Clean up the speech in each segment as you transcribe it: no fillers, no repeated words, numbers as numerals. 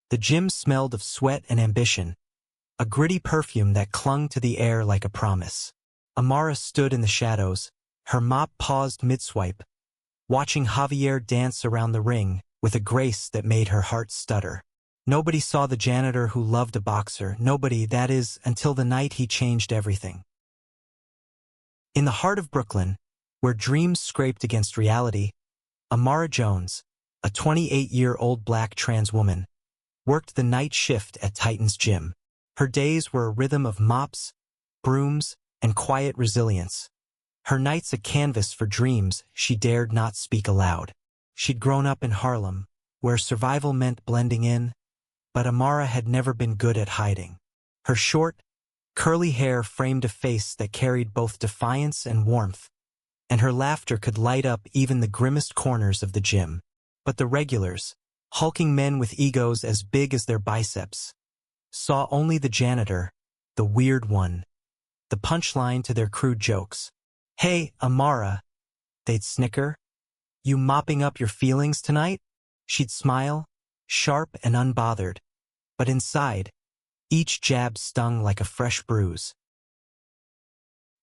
The gym smelled of sweat and ambition, a gritty perfume that clung to the air like a promise. Amara stood in the shadows, her mop paused mid-swipe, watching Javier dance around the ring with a grace that made her heart stutter. Nobody saw the janitor who loved a boxer, nobody, that is, until the night he changed everything. In the heart of Brooklyn, where dreams scraped against reality, Amara Jones, a 28-year-old black trans woman, worked the night shift at Titan's gym. Her days were a rhythm of mops, brooms, and quiet resilience. Her nights a canvas for dreams she dared not speak aloud. She'd grown up in Harlem, where survival meant blending in, but Amara had never been good at hiding. Her short, curly hair framed a face that carried both defiance and warmth, and her laughter could light up even the grimmest corners of the gym. But the regulars, hulking men with egos as big as their biceps, saw only the janitor, the weird one, the punchline to their crude jokes. "Hey, Amara," they'd snicker. "You mopping up your feelings tonight?" She'd smile, sharp and unbothered, but inside, each jab stung like a fresh bruise.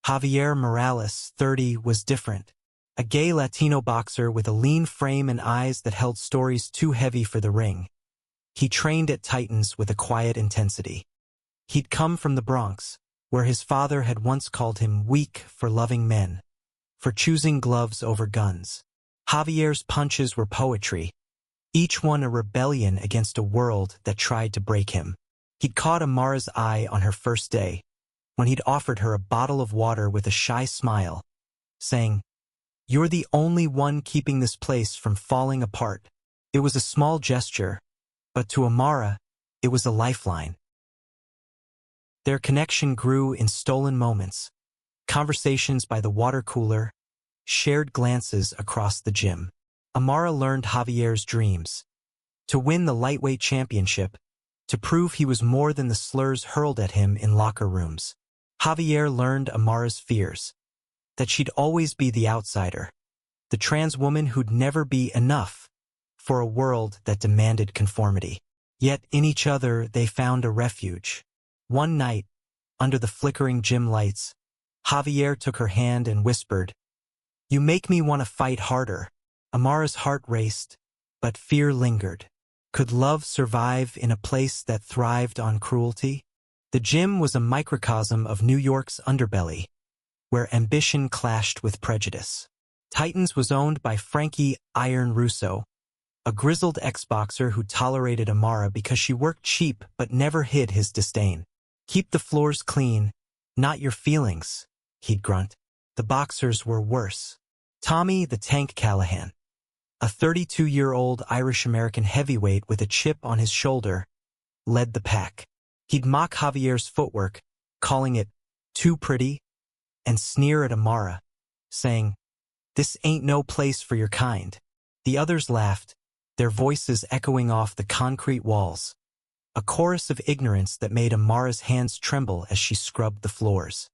Javier Morales, 30, was different. A gay Latino boxer with a lean frame and eyes that held stories too heavy for the ring. He trained at Titans with a quiet intensity. He'd come from the Bronx, where his father had once called him weak for loving men, for choosing gloves over guns. Javier's punches were poetry, each one a rebellion against a world that tried to break him. He'd caught Amara's eye on her first day, when he'd offered her a bottle of water with a shy smile, saying, "You're the only one keeping this place from falling apart." It was a small gesture, but to Amara, it was a lifeline. Their connection grew in stolen moments, conversations by the water cooler, shared glances across the gym. Amara learned Javier's dreams: to win the lightweight championship, to prove he was more than the slurs hurled at him in locker rooms. Javier learned Amara's fears: that she'd always be the outsider, the trans woman who'd never be enough for a world that demanded conformity. Yet in each other they found a refuge. One night, under the flickering gym lights, Javier took her hand and whispered, "You make me want to fight harder." Amara's heart raced, but fear lingered. Could love survive in a place that thrived on cruelty? The gym was a microcosm of New York's underbelly, where ambition clashed with prejudice. Titans was owned by Frankie "Iron" Russo, a grizzled ex-boxer who tolerated Amara because she worked cheap but never hid his disdain. "Keep the floors clean, not your feelings," he'd grunt. The boxers were worse. Tommy the Tank Callahan, a 32-year-old Irish-American heavyweight with a chip on his shoulder, led the pack. He'd mock Javier's footwork, calling it too pretty, and sneer at Amara, saying, "This ain't no place for your kind." The others laughed, their voices echoing off the concrete walls, a chorus of ignorance that made Amara's hands tremble as she scrubbed the floors.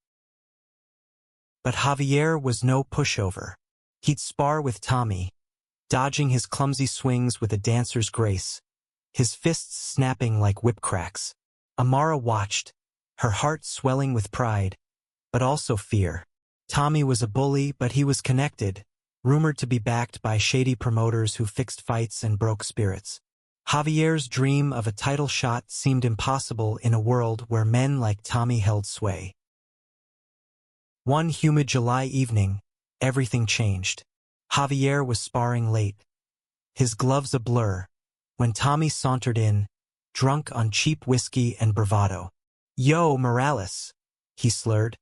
But Javier was no pushover. He'd spar with Tommy, dodging his clumsy swings with a dancer's grace, his fists snapping like whip cracks. Amara watched, her heart swelling with pride, but also fear. Tommy was a bully, but he was connected, rumored to be backed by shady promoters who fixed fights and broke spirits. Javier's dream of a title shot seemed impossible in a world where men like Tommy held sway. One humid July evening, everything changed. Javier was sparring late, his gloves a blur, when Tommy sauntered in, drunk on cheap whiskey and bravado. "Yo, Morales," he slurred.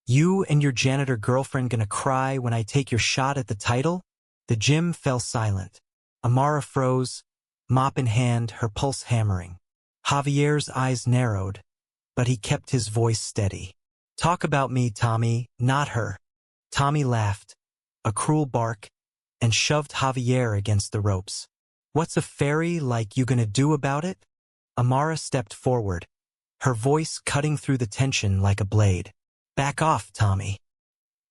"You and your janitor girlfriend gonna cry when I take your shot at the title?" The gym fell silent. Amara froze, mop in hand, her pulse hammering. Javier's eyes narrowed, but he kept his voice steady. "Talk about me, Tommy, not her." Tommy laughed, a cruel bark, and shoved Javier against the ropes. "What's a fairy like you gonna do about it?" Amara stepped forward, her voice cutting through the tension like a blade. "Back off, Tommy.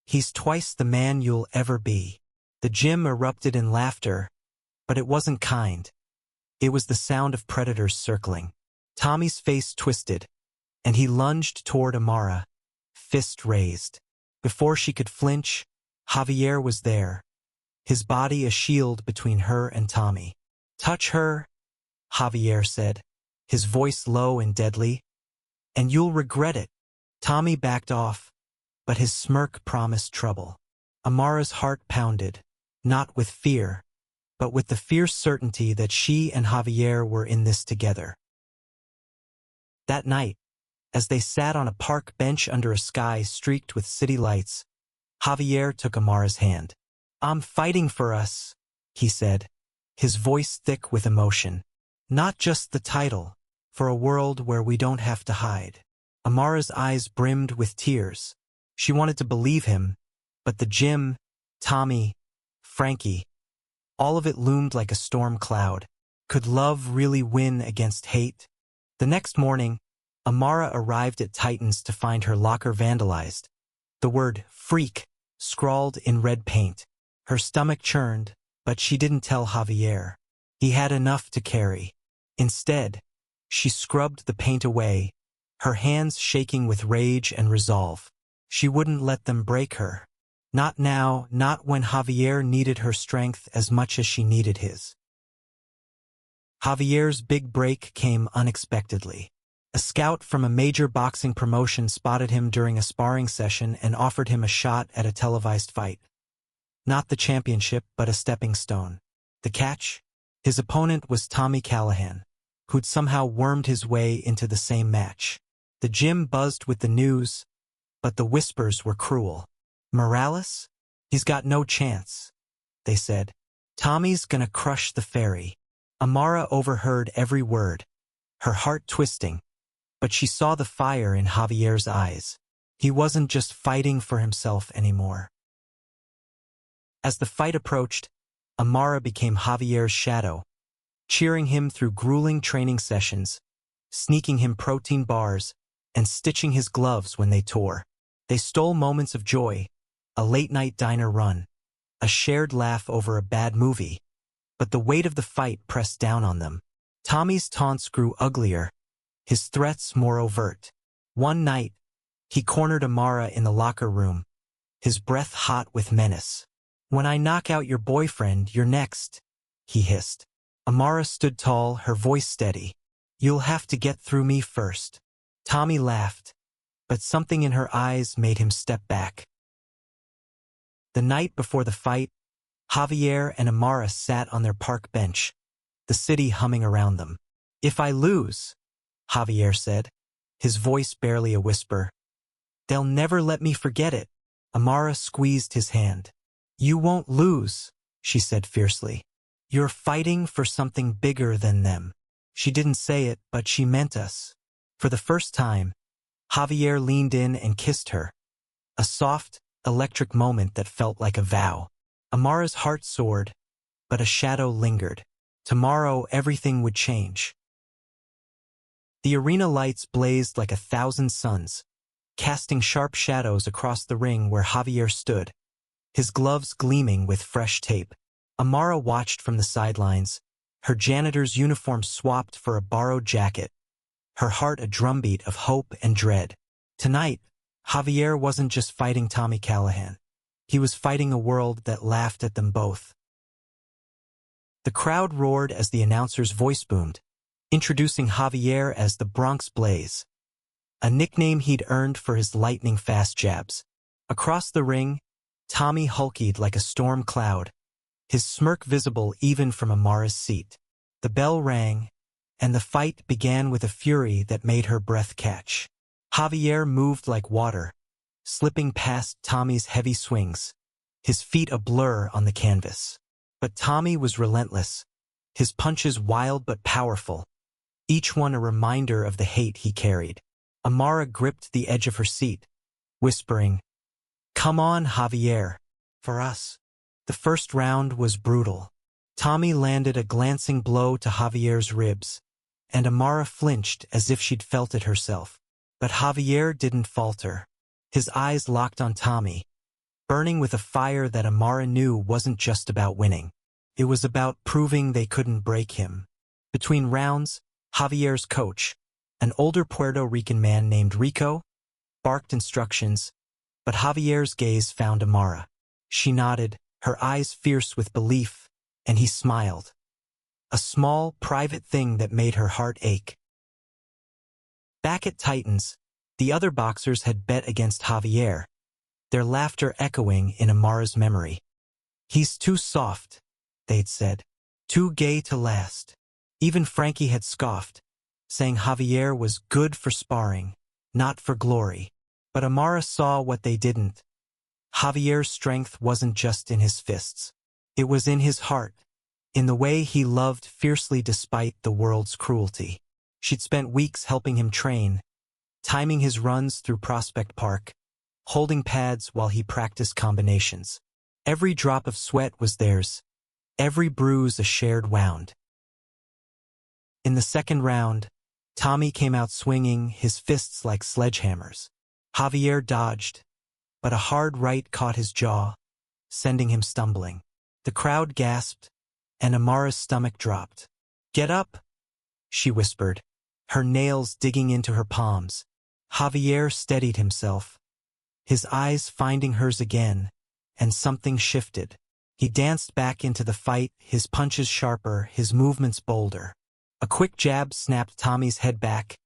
He's twice the man you'll ever be." The gym erupted in laughter, but it wasn't kind. It was the sound of predators circling. Tommy's face twisted, and he lunged toward Amara, fist raised. Before she could flinch, Javier was there, his body a shield between her and Tommy. "Touch her," Javier said, his voice low and deadly, "and you'll regret it." Tommy backed off, but his smirk promised trouble. Amara's heart pounded, not with fear, but with the fierce certainty that she and Javier were in this together. That night, as they sat on a park bench under a sky streaked with city lights, Javier took Amara's hand. "I'm fighting for us," he said, his voice thick with emotion. "Not just the title, for a world where we don't have to hide." Amara's eyes brimmed with tears. She wanted to believe him, but the gym, Tommy, Frankie, all of it loomed like a storm cloud. Could love really win against hate? The next morning, Amara arrived at Titan's to find her locker vandalized. The word "freak" scrawled in red paint. Her stomach churned, but she didn't tell Javier. He had enough to carry. Instead, she scrubbed the paint away, her hands shaking with rage and resolve. She wouldn't let them break her. Not now, not when Javier needed her strength as much as she needed his. Javier's big break came unexpectedly. A scout from a major boxing promotion spotted him during a sparring session and offered him a shot at a televised fight. Not the championship, but a stepping stone. The catch? His opponent was Tommy Callahan, who'd somehow wormed his way into the same match. The gym buzzed with the news, but the whispers were cruel. "Morales? He's got no chance," they said. "Tommy's gonna crush the fairy." Amara overheard every word, her heart twisting, but she saw the fire in Javier's eyes. He wasn't just fighting for himself anymore. As the fight approached, Amara became Javier's shadow, cheering him through grueling training sessions, sneaking him protein bars, and stitching his gloves when they tore. They stole moments of joy, a late-night diner run, a shared laugh over a bad movie, but the weight of the fight pressed down on them. Tommy's taunts grew uglier, his threats more overt. One night, he cornered Amara in the locker room, his breath hot with menace. "When I knock out your boyfriend, you're next," he hissed. Amara stood tall, her voice steady. "You'll have to get through me first." Tommy laughed, but something in her eyes made him step back. The night before the fight, Javier and Amara sat on their park bench, the city humming around them. "If I lose," Javier said, his voice barely a whisper, "they'll never let me forget it." Amara squeezed his hand. "You won't lose," she said fiercely. "You're fighting for something bigger than them." She didn't say it, but she meant us. For the first time, Javier leaned in and kissed her, a soft, electric moment that felt like a vow. Amara's heart soared, but a shadow lingered. Tomorrow everything would change. The arena lights blazed like 1,000 suns, casting sharp shadows across the ring where Javier stood, his gloves gleaming with fresh tape. Amara watched from the sidelines, her janitor's uniform swapped for a borrowed jacket, her heart a drumbeat of hope and dread. Tonight, Javier wasn't just fighting Tommy Callahan. He was fighting a world that laughed at them both. The crowd roared as the announcer's voice boomed, introducing Javier as the Bronx Blaze, a nickname he'd earned for his lightning-fast jabs. Across the ring, Tommy hulkied like a storm cloud, his smirk visible even from Amara's seat. The bell rang, and the fight began with a fury that made her breath catch. Javier moved like water, slipping past Tommy's heavy swings, his feet a blur on the canvas. But Tommy was relentless, his punches wild but powerful, each one a reminder of the hate he carried. Amara gripped the edge of her seat, whispering, "Come on, Javier, for us." The first round was brutal. Tommy landed a glancing blow to Javier's ribs, and Amara flinched as if she'd felt it herself. But Javier didn't falter. His eyes locked on Tommy, burning with a fire that Amara knew wasn't just about winning. It was about proving they couldn't break him. Between rounds, Javier's coach, an older Puerto Rican man named Rico, barked instructions, but Javier's gaze found Amara. She nodded, her eyes fierce with belief, and he smiled. A small, private thing that made her heart ache. Back at Titans, the other boxers had bet against Javier, their laughter echoing in Amara's memory. "He's too soft," they'd said. "Too gay to last." Even Frankie had scoffed, saying Javier was good for sparring, not for glory. But Amara saw what they didn't. Javier's strength wasn't just in his fists. It was in his heart, in the way he loved fiercely despite the world's cruelty. She'd spent weeks helping him train, timing his runs through Prospect Park, holding pads while he practiced combinations. Every drop of sweat was theirs, every bruise a shared wound. In the second round, Tommy came out swinging, his fists like sledgehammers. Javier dodged, but a hard right caught his jaw, sending him stumbling. The crowd gasped, and Amara's stomach dropped. "Get up," she whispered, her nails digging into her palms. Javier steadied himself, his eyes finding hers again, and something shifted. He danced back into the fight, his punches sharper, his movements bolder. A quick jab snapped Tommy's head back,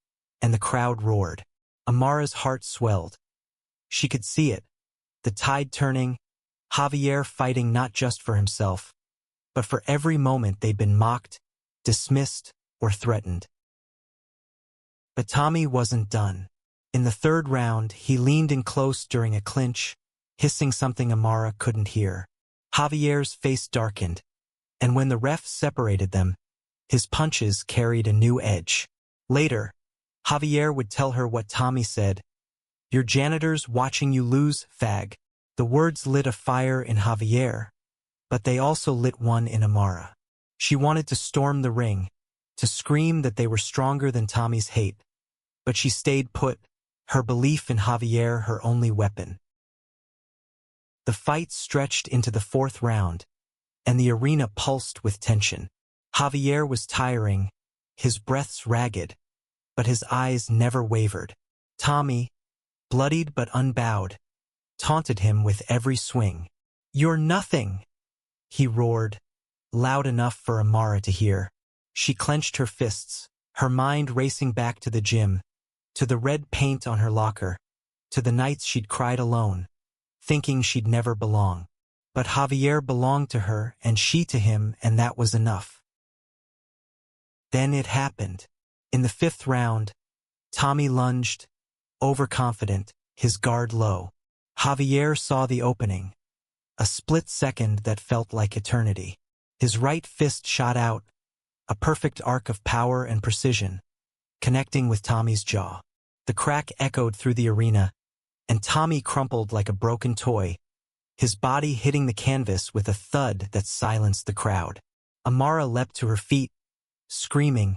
and the crowd roared. Amara's heart swelled. She could see it, the tide turning, Javier fighting not just for himself, but for every moment they'd been mocked, dismissed, or threatened. But Tommy wasn't done. In the third round, he leaned in close during a clinch, hissing something Amara couldn't hear. Javier's face darkened, and when the ref separated them, his punches carried a new edge. Later, Javier would tell her what Tommy said. "Your janitor's watching you lose, fag." The words lit a fire in Javier, but they also lit one in Amara. She wanted to storm the ring, to scream that they were stronger than Tommy's hate, but she stayed put, her belief in Javier her only weapon. The fight stretched into the fourth round, and the arena pulsed with tension. Javier was tiring, his breaths ragged, but his eyes never wavered. Tommy, bloodied but unbowed, taunted him with every swing. "You're nothing," he roared, loud enough for Amara to hear. She clenched her fists, her mind racing back to the gym, to the red paint on her locker, to the nights she'd cried alone, thinking she'd never belong. But Javier belonged to her and she to him, and that was enough. Then it happened. In the fifth round, Tommy lunged, overconfident, his guard low. Javier saw the opening, a split second that felt like eternity. His right fist shot out, a perfect arc of power and precision, connecting with Tommy's jaw. The crack echoed through the arena, and Tommy crumpled like a broken toy, his body hitting the canvas with a thud that silenced the crowd. Amara leapt to her feet, screaming,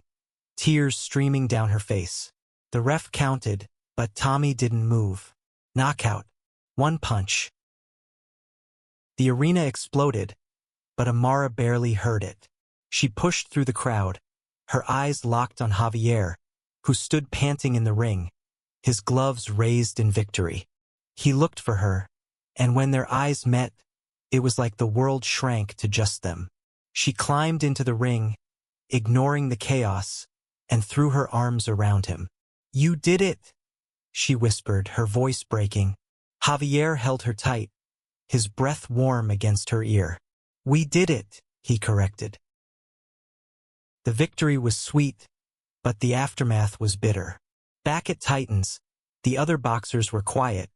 tears streaming down her face. The ref counted, but Tommy didn't move. Knockout. One punch. The arena exploded, but Amara barely heard it. She pushed through the crowd, her eyes locked on Javier, who stood panting in the ring, his gloves raised in victory. He looked for her, and when their eyes met, it was like the world shrank to just them. She climbed into the ring, ignoring the chaos, and threw her arms around him. "You did it," she whispered, her voice breaking. Javier held her tight, his breath warm against her ear. "We did it," he corrected. The victory was sweet, but the aftermath was bitter. Back at Titans, the other boxers were quiet,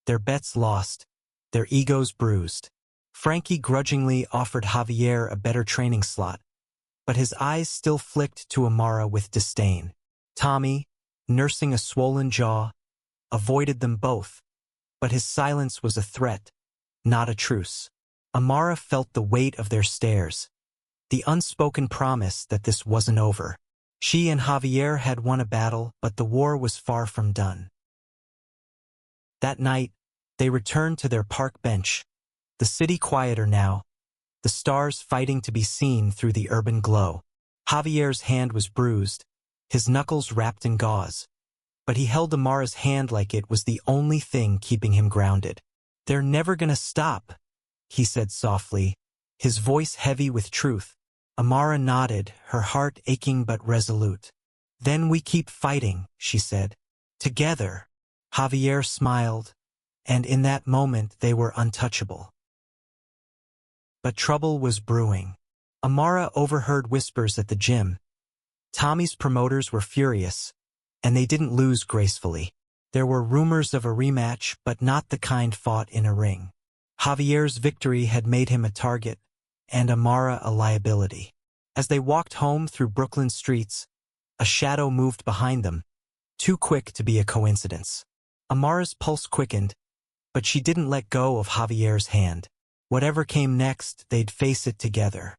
their bets lost, their egos bruised. Frankie grudgingly offered Javier a better training slot, but his eyes still flicked to Amara with disdain. Tommy, nursing a swollen jaw, avoided them both, but his silence was a threat, not a truce. Amara felt the weight of their stares, the unspoken promise that this wasn't over. She and Javier had won a battle, but the war was far from done. That night, they returned to their park bench, the city quieter now, the stars fighting to be seen through the urban glow. Javier's hand was bruised, his knuckles wrapped in gauze. But he held Amara's hand like it was the only thing keeping him grounded. "They're never gonna stop," he said softly, his voice heavy with truth. Amara nodded, her heart aching but resolute. "Then we keep fighting," she said. "Together." Javier smiled, and in that moment they were untouchable. But trouble was brewing. Amara overheard whispers at the gym. Tommy's promoters were furious, and they didn't lose gracefully. There were rumors of a rematch, but not the kind fought in a ring. Javier's victory had made him a target, and Amara a liability. As they walked home through Brooklyn streets, a shadow moved behind them, too quick to be a coincidence. Amara's pulse quickened, but she didn't let go of Javier's hand. Whatever came next, they'd face it together.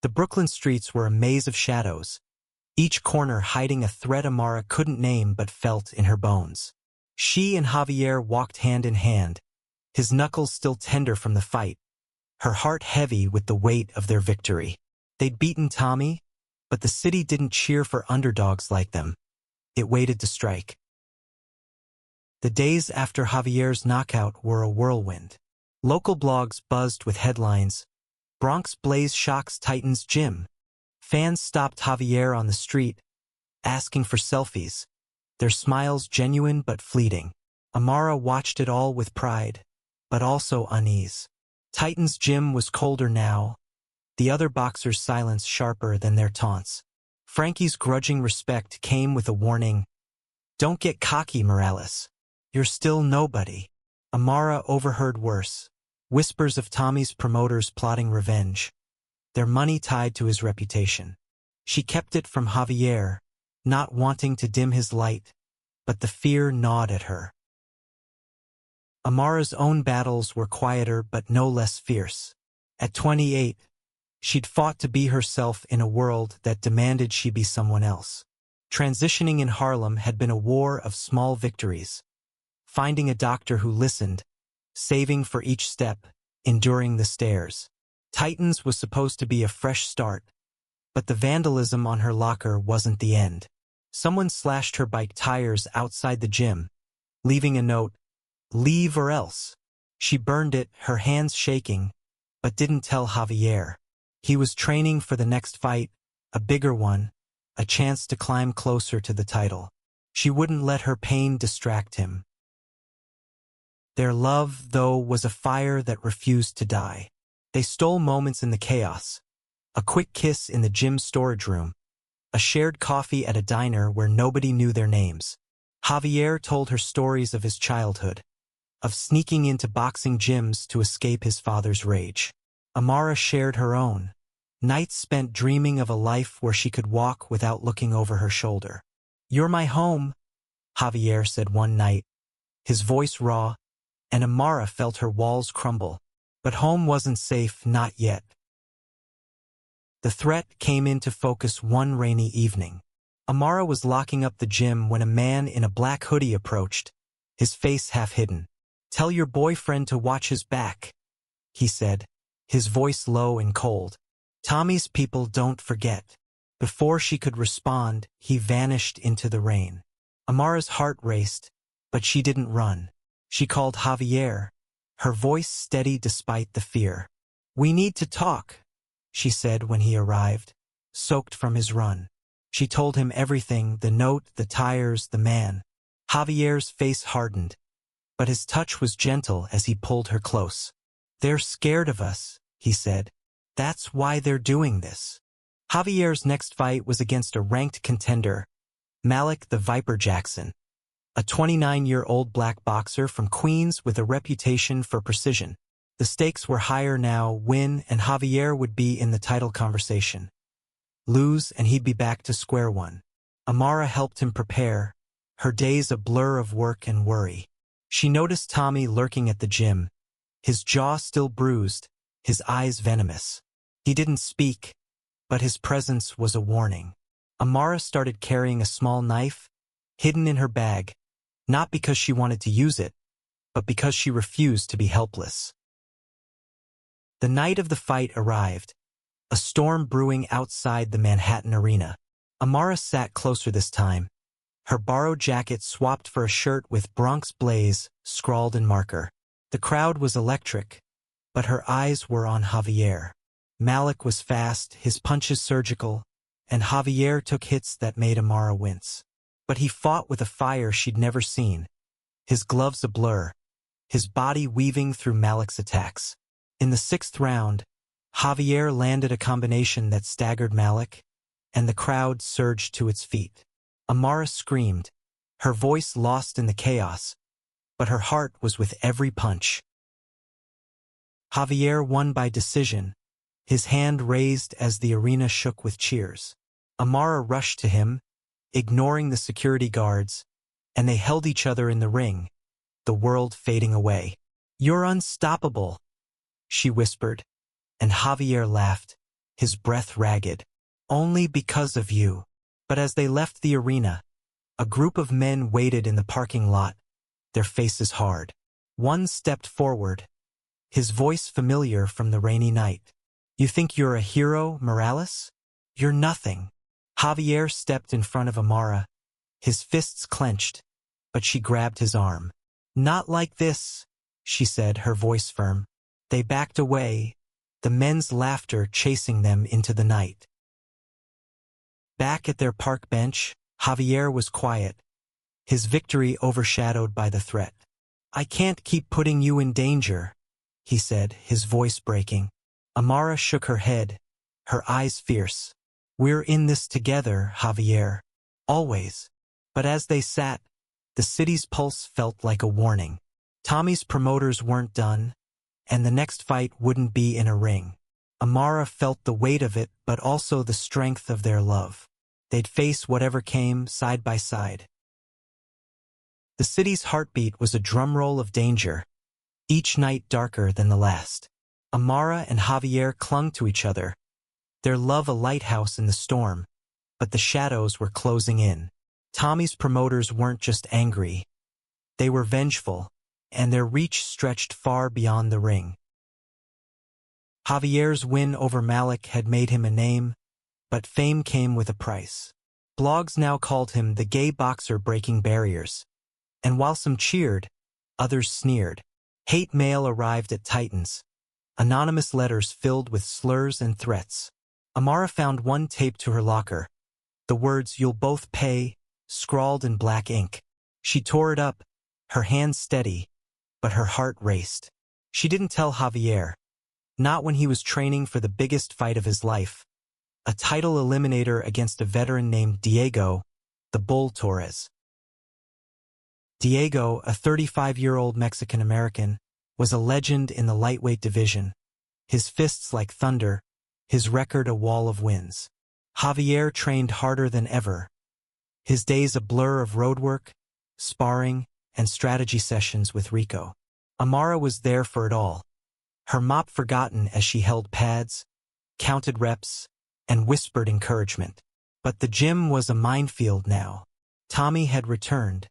The Brooklyn streets were a maze of shadows, each corner hiding a threat Amara couldn't name but felt in her bones. She and Javier walked hand in hand, his knuckles still tender from the fight, her heart heavy with the weight of their victory. They'd beaten Tommy, but the city didn't cheer for underdogs like them. It waited to strike. The days after Javier's knockout were a whirlwind. Local blogs buzzed with headlines. Bronx Blaze shocks Titans gym. Fans stopped Javier on the street, asking for selfies, their smiles genuine but fleeting. Amara watched it all with pride, but also unease. Titans gym was colder now, the other boxers' silence sharper than their taunts. Frankie's grudging respect came with a warning, "Don't get cocky, Morales. You're still nobody." Amara overheard worse, whispers of Tommy's promoters plotting revenge, their money tied to his reputation. She kept it from Javier, not wanting to dim his light, but the fear gnawed at her. Amara's own battles were quieter but no less fierce. At 28, she'd fought to be herself in a world that demanded she be someone else. Transitioning in Harlem had been a war of small victories. Finding a doctor who listened, saving for each step, enduring the stares. Titans was supposed to be a fresh start, but the vandalism on her locker wasn't the end. Someone slashed her bike tires outside the gym, leaving a note, "Leave or else." She burned it, her hands shaking, but didn't tell Javier. He was training for the next fight, a bigger one, a chance to climb closer to the title. She wouldn't let her pain distract him. Their love, though, was a fire that refused to die. They stole moments in the chaos. A quick kiss in the gym storage room. A shared coffee at a diner where nobody knew their names. Javier told her stories of his childhood, of sneaking into boxing gyms to escape his father's rage. Amara shared her own. Nights spent dreaming of a life where she could walk without looking over her shoulder. "You're my home," Javier said one night, his voice raw, and Amara felt her walls crumble. But home wasn't safe, not yet. The threat came into focus one rainy evening. Amara was locking up the gym when a man in a black hoodie approached, his face half hidden. "Tell your boyfriend to watch his back," he said, his voice low and cold. "Tommy's people don't forget." Before she could respond, he vanished into the rain. Amara's heart raced, but she didn't run. She called Javier, her voice steady despite the fear. "We need to talk," she said when he arrived, soaked from his run. She told him everything, the note, the tires, the man. Javier's face hardened, but his touch was gentle as he pulled her close. "They're scared of us," he said. "That's why they're doing this." Javier's next fight was against a ranked contender, Malik the Viper Jackson, a 29-year-old black boxer from Queens with a reputation for precision. The stakes were higher now, win and Javier would be in the title conversation. Lose and he'd be back to square one. Amara helped him prepare, her days a blur of work and worry. She noticed Tommy lurking at the gym, his jaw still bruised, his eyes venomous. He didn't speak, but his presence was a warning. Amara started carrying a small knife, hidden in her bag, not because she wanted to use it, but because she refused to be helpless. The night of the fight arrived. a storm brewing outside the Manhattan Arena. Amara sat closer this time, her borrowed jacket swapped for a shirt with Bronx Blaze scrawled in marker. The crowd was electric, but her eyes were on Javier. Malik was fast, his punches surgical, and Javier took hits that made Amara wince. But he fought with a fire she'd never seen, his gloves a blur, his body weaving through Malik's attacks. In the 6th round, Javier landed a combination that staggered Malik, and the crowd surged to its feet. Amara screamed, her voice lost in the chaos, but her heart was with every punch. Javier won by decision, his hand raised as the arena shook with cheers. Amara rushed to him, ignoring the security guards, and they held each other in the ring, the world fading away. "You're unstoppable," she whispered, and Javier laughed, his breath ragged. "Only because of you." But as they left the arena, a group of men waited in the parking lot, their faces hard. One stepped forward, his voice familiar from the rainy night. "You think you're a hero, Morales? You're nothing." Javier stepped in front of Amara, his fists clenched, but she grabbed his arm. "Not like this," she said, her voice firm. They backed away, the men's laughter chasing them into the night. Back at their park bench, Javier was quiet, his victory overshadowed by the threat. "I can't keep putting you in danger," he said, his voice breaking. Amara shook her head, her eyes fierce. "We're in this together, Javier. Always." But as they sat, the city's pulse felt like a warning. Tommy's promoters weren't done, and the next fight wouldn't be in a ring. Amara felt the weight of it, but also the strength of their love. They'd face whatever came, side by side. The city's heartbeat was a drumroll of danger, each night darker than the last. Amara and Javier clung to each other, their love a lighthouse in the storm, but the shadows were closing in. Tommy's promoters weren't just angry, they were vengeful, and their reach stretched far beyond the ring. Javier's win over Malik had made him a name, but fame came with a price. Blogs now called him the gay boxer breaking barriers, and while some cheered, others sneered. Hate mail arrived at Titans, anonymous letters filled with slurs and threats. Amara found one taped to her locker, the words "You'll both pay" scrawled in black ink. She tore it up, her hands steady, but her heart raced. She didn't tell Javier, not when he was training for the biggest fight of his life, a title eliminator against a veteran named Diego, the Bull Torres. Diego, a 35-year-old Mexican-American, was a legend in the lightweight division, his fists like thunder, his record a wall of wins. Javier trained harder than ever, his days a blur of roadwork, sparring, and strategy sessions with Rico. Amara was there for it all, her mop forgotten as she held pads, counted reps, and whispered encouragement. But the gym was a minefield now. Tommy had returned.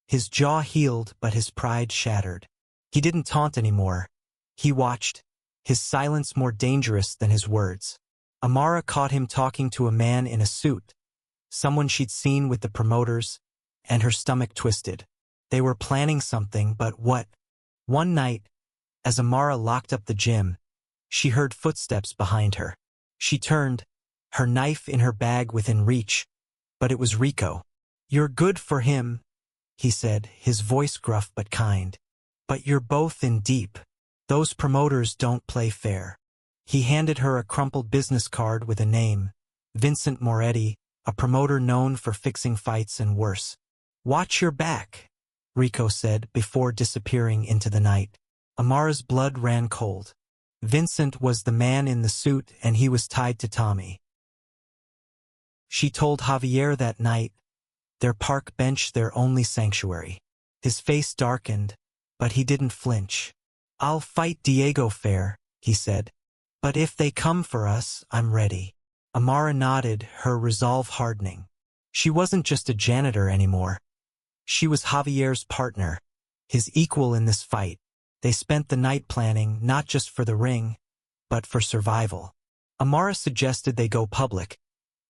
His jaw healed, but his pride shattered. He didn't taunt anymore. He watched, his silence more dangerous than his words. Amara caught him talking to a man in a suit, someone she'd seen with the promoters, and her stomach twisted. They were planning something, but what? One night, as Amara locked up the gym, she heard footsteps behind her. She turned, her knife in her bag within reach, but it was Rico. "You're good for him," he said, his voice gruff but kind. "But you're both in deep. Those promoters don't play fair." He handed her a crumpled business card with a name, Vincent Moretti, a promoter known for fixing fights and worse. "Watch your back," Rico said before disappearing into the night. Amara's blood ran cold. Vincent was the man in the suit, and he was tied to Tommy. She told Javier that night, their park bench their only sanctuary. His face darkened, but he didn't flinch. "I'll fight Diego fair," he said. "But if they come for us, I'm ready." Amara nodded, her resolve hardening. She wasn't just a janitor anymore. She was Javier's partner, his equal in this fight. They spent the night planning not just for the ring, but for survival. Amara suggested they go public,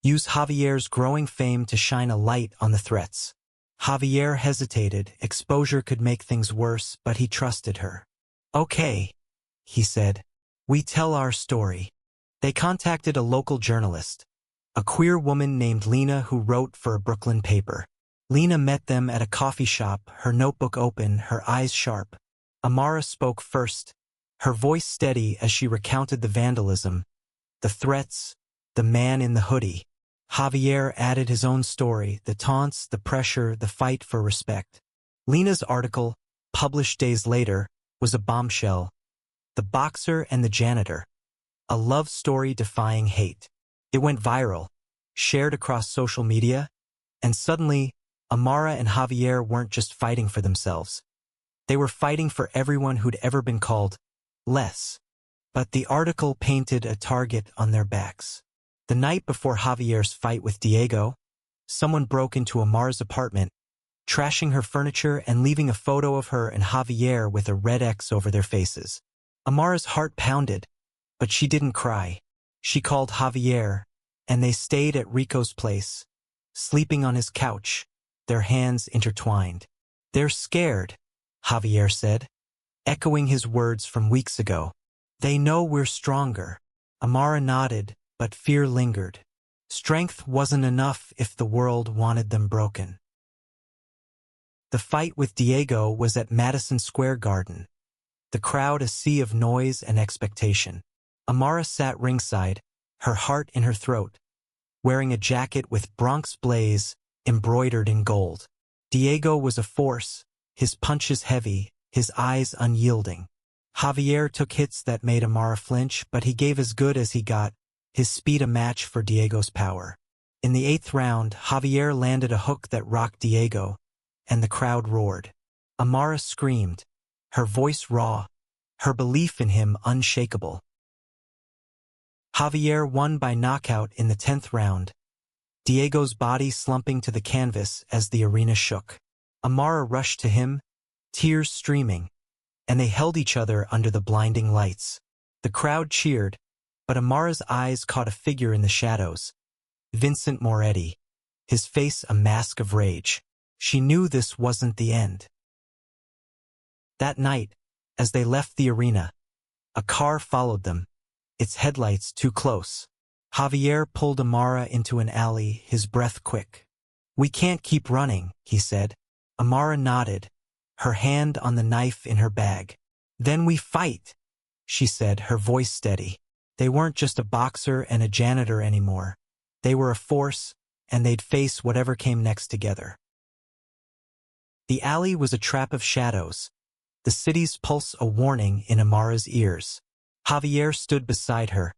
use Javier's growing fame to shine a light on the threats. Javier hesitated. Exposure could make things worse, but he trusted her. Okay, he said. We tell our story. They contacted a local journalist, a queer woman named Lena who wrote for a Brooklyn paper. Lena met them at a coffee shop, her notebook open, her eyes sharp. Amara spoke first, her voice steady as she recounted the vandalism, the threats, the man in the hoodie. Javier added his own story, the taunts, the pressure, the fight for respect. Lena's article, published days later, was a bombshell. The Boxer and the Janitor. A love story defying hate. It went viral, shared across social media, and suddenly, Amara and Javier weren't just fighting for themselves. They were fighting for everyone who'd ever been called less. But the article painted a target on their backs. The night before Javier's fight with Diego, someone broke into Amara's apartment, trashing her furniture and leaving a photo of her and Javier with a red X over their faces. Amara's heart pounded, but she didn't cry. She called Javier, and they stayed at Rico's place, sleeping on his couch, their hands intertwined. They're scared, Javier said, echoing his words from weeks ago. They know we're stronger. Amara nodded, but fear lingered. Strength wasn't enough if the world wanted them broken. The fight with Diego was at Madison Square Garden, the crowd a sea of noise and expectation. Amara sat ringside, her heart in her throat, wearing a jacket with Bronx Blaze embroidered in gold. Diego was a force, his punches heavy, his eyes unyielding. Javier took hits that made Amara flinch, but he gave as good as he got, his speed a match for Diego's power. In the 8th round, Javier landed a hook that rocked Diego, and the crowd roared. Amara screamed, her voice raw, her belief in him unshakable. Javier won by knockout in the 10th round, Diego's body slumping to the canvas as the arena shook. Amara rushed to him, tears streaming, and they held each other under the blinding lights. The crowd cheered, but Amara's eyes caught a figure in the shadows. Vincent Moretti, his face a mask of rage. She knew this wasn't the end. That night, as they left the arena, a car followed them, its headlights too close. Javier pulled Amara into an alley, his breath quick. We can't keep running, he said. Amara nodded, her hand on the knife in her bag. Then we fight, she said, her voice steady. They weren't just a boxer and a janitor anymore. They were a force, and they'd face whatever came next together. The alley was a trap of shadows, the city's pulse a warning in Amara's ears. Javier stood beside her,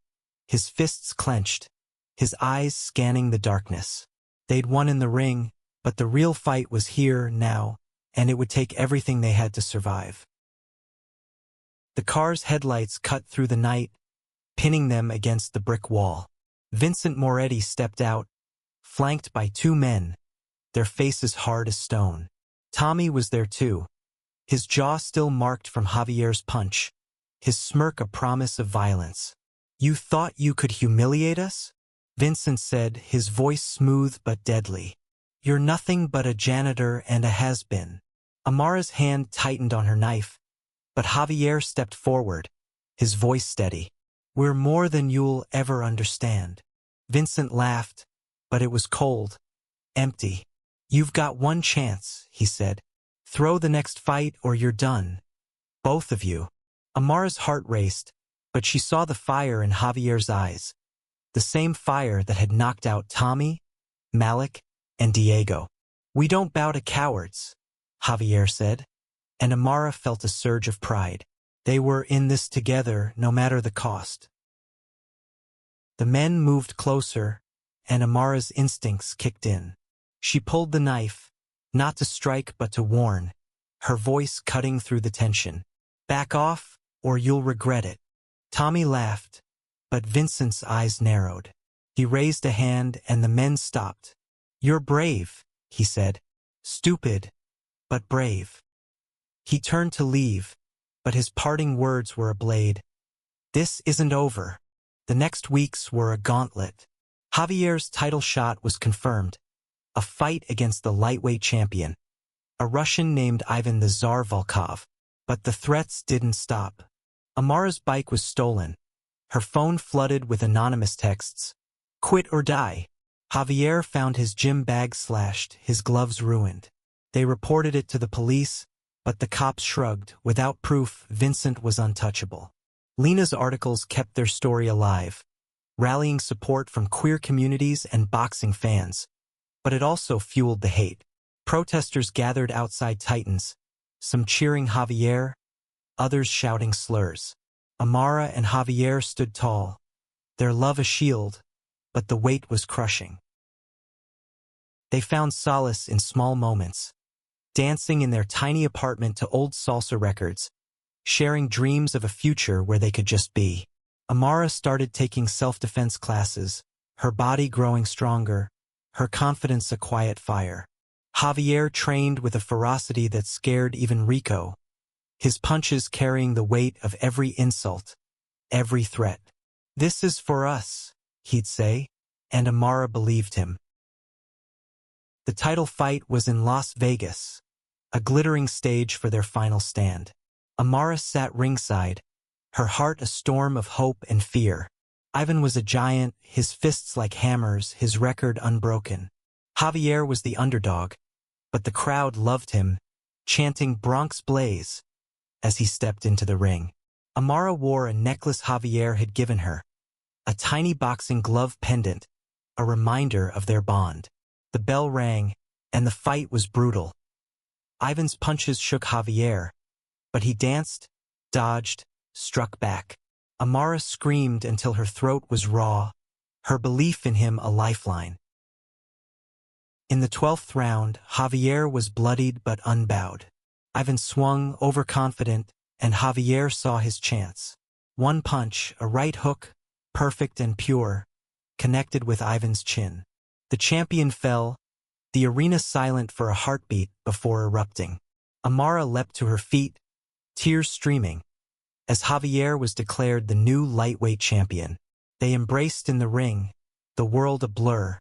his fists clenched, his eyes scanning the darkness. They'd won in the ring, but the real fight was here, now, and it would take everything they had to survive. The car's headlights cut through the night, pinning them against the brick wall. Vincent Moretti stepped out, flanked by 2 men, their faces hard as stone. Tommy was there too, his jaw still marked from Javier's punch, his smirk a promise of violence. You thought you could humiliate us? Vincent said, his voice smooth but deadly. You're nothing but a janitor and a has-been. Amara's hand tightened on her knife, but Javier stepped forward, his voice steady. We're more than you'll ever understand. Vincent laughed, but it was cold, empty. You've got one chance, he said. Throw the next fight or you're done. Both of you. Amara's heart raced, but she saw the fire in Javier's eyes, the same fire that had knocked out Tommy, Malik, and Diego. We don't bow to cowards, Javier said, and Amara felt a surge of pride. They were in this together, no matter the cost. The men moved closer, and Amara's instincts kicked in. She pulled the knife, not to strike but to warn, her voice cutting through the tension. Back off, or you'll regret it. Tommy laughed, but Vincent's eyes narrowed. He raised a hand and the men stopped. You're brave, he said. Stupid, but brave. He turned to leave, but his parting words were a blade. This isn't over. The next weeks were a gauntlet. Javier's title shot was confirmed, a fight against the lightweight champion, a Russian named Ivan the Tsar Volkov. But the threats didn't stop. Amara's bike was stolen, her phone flooded with anonymous texts. Quit or die. Javier found his gym bag slashed, his gloves ruined. They reported it to the police, but the cops shrugged. Without proof, Vincent was untouchable. Lena's articles kept their story alive, rallying support from queer communities and boxing fans. But it also fueled the hate. Protesters gathered outside Titans, some cheering Javier, others shouting slurs. Amara and Javier stood tall, their love a shield, but the weight was crushing. They found solace in small moments, dancing in their tiny apartment to old salsa records, sharing dreams of a future where they could just be. Amara started taking self-defense classes, her body growing stronger, her confidence a quiet fire. Javier trained with a ferocity that scared even Rico, his punches carrying the weight of every insult, every threat. "This is for us," he'd say, and Amara believed him. The title fight was in Las Vegas, a glittering stage for their final stand. Amara sat ringside, her heart a storm of hope and fear. Ivan was a giant, his fists like hammers, his record unbroken. Javier was the underdog, but the crowd loved him, chanting Bronx Blaze as he stepped into the ring. Amara wore a necklace Javier had given her, a tiny boxing glove pendant, a reminder of their bond. The bell rang, and the fight was brutal. Ivan's punches shook Javier, but he danced, dodged, struck back. Amara screamed until her throat was raw, her belief in him a lifeline. In the 12th round, Javier was bloodied but unbowed. Ivan swung, overconfident, and Javier saw his chance. One punch, a right hook, perfect and pure, connected with Ivan's chin. The champion fell, the arena silent for a heartbeat before erupting. Amara leapt to her feet, tears streaming, as Javier was declared the new lightweight champion. They embraced in the ring, the world a blur,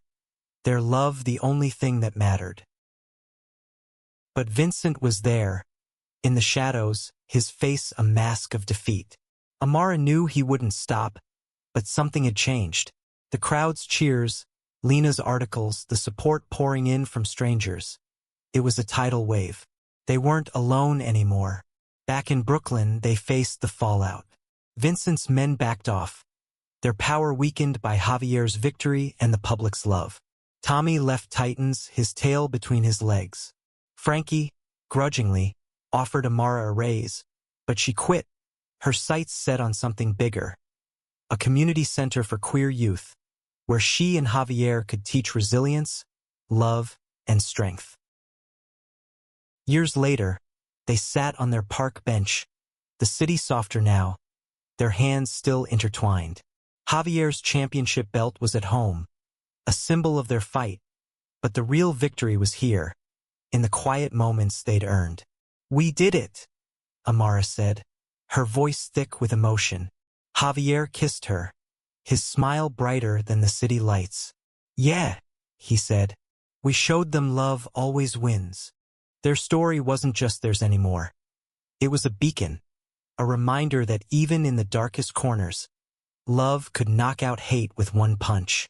their love the only thing that mattered. But Vincent was there, in the shadows, his face a mask of defeat. Amara knew he wouldn't stop, but something had changed. The crowd's cheers, Lena's articles, the support pouring in from strangers. It was a tidal wave. They weren't alone anymore. Back in Brooklyn, they faced the fallout. Vincent's men backed off, their power weakened by Javier's victory and the public's love. Tommy left Titans, his tail between his legs. Frankie, grudgingly, offered Amara a raise, but she quit, her sights set on something bigger. A community center for queer youth, where she and Javier could teach resilience, love, and strength. Years later, they sat on their park bench, the city softer now, their hands still intertwined. Javier's championship belt was at home, a symbol of their fight, but the real victory was here, in the quiet moments they'd earned. "We did it," Amara said, her voice thick with emotion. Javier kissed her, his smile brighter than the city lights. "Yeah," he said, "we showed them love always wins." Their story wasn't just theirs anymore. It was a beacon, a reminder that even in the darkest corners, love could knock out hate with one punch.